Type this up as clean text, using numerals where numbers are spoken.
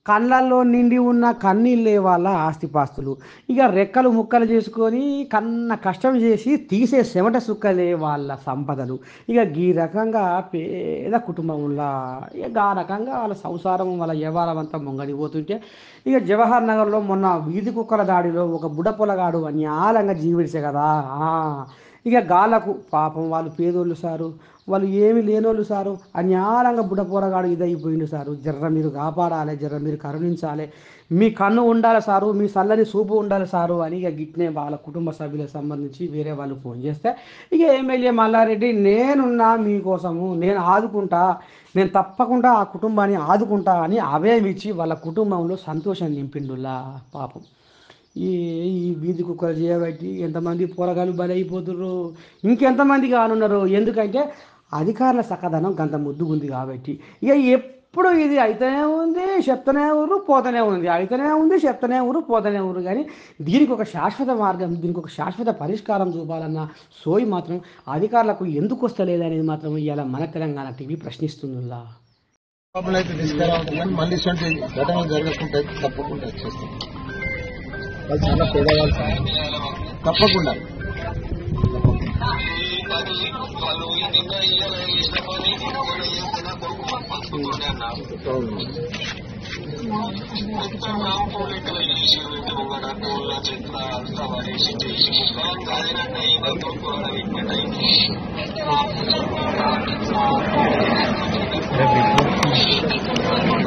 కళ్ళల్లో నిండి ఉన్న కన్నీళ్ళే వాళ్ళ ఆస్తిపాస్తులు. ఇక రెక్కలు ముక్కలు చేసుకొని కన్న కష్టం చేసి తీసే చెమట సుక్కలే వాళ్ళ సంపదలు. ఇక గీ రకంగా పేద కుటుంబంలా ఇక గా రకంగా వాళ్ళ సంసారం, వాళ్ళ వ్యవహారం అంతా ముంగడిపోతుంటే, ఇక జవహర్ నగర్‌లో మొన్న వీధి కుక్కల దాడిలో ఒక బుడ్డ పొలగాడు అన్యాయంగా జీవిడిచే కదా! ఆ! ఇక గాళ్ళకు పాపం వాళ్ళు పేదోళ్ళు సారు. వాళ్ళు ఏమి లేనోళ్ళు సారు. అన్యాయంగా బుడ్డ పోరగాడు ఇదయిపోయిండు సారు. జర్ర మీరు కాపాడాలే, జర్ర మీరు కరుణించాలే. మీ కన్ను ఉండాలి సారు, మీ సల్లని చూపు ఉండాలి సారు అని ఇక గిట్నే వాళ్ళ కుటుంబ సభ్యులకు సంబంధించి వేరే వాళ్ళు ఫోన్ చేస్తే, ఇక ఎమ్మెల్యే మల్లారెడ్డి నేనున్నా మీకోసము, నేను ఆదుకుంటా, నేను తప్పకుండా ఆ కుటుంబాన్ని ఆదుకుంటా అని అభయం ఇచ్చి వాళ్ళ కుటుంబంలో సంతోషం నింపిండులా పాపం. ఈ ఈ వీధి కుక్కలు చేయబట్టి ఎంతమంది పోరగాళ్ళు బలైపోతుర్రో, ఇంకెంతమంది కానున్నారో. ఎందుకంటే అధికారుల చక్కదనం గంత ముద్దుగుంది కాబట్టి. ఇక ఎప్పుడు ఇది అయితేనే ఉంది, చెప్తూనే ఉర్రు, పోతూనే ఉంది. అయితేనే ఉంది, చెప్తూనే ఉర్రు, పోతూనే ఉర్రు గానీ, దీనికి ఒక శాశ్వత మార్గం, దీనికి ఒక శాశ్వత పరిష్కారం చూపాలన్న సోయి మాత్రం అధికారులకు ఎందుకొస్తలేదనేది మాత్రం ఇయాల మన తెలంగాణ టీవీ ప్రశ్నిస్తుందిలా. అయితే తీసుకురావడం కానీ మళ్ళీ ఇటువంటి ఘటనలు జరగకుండా తప్పకుండా చేస్తాం. వాళ్ళు చాలా పేదవాళ్ళు సార్. తప్పకుండా Every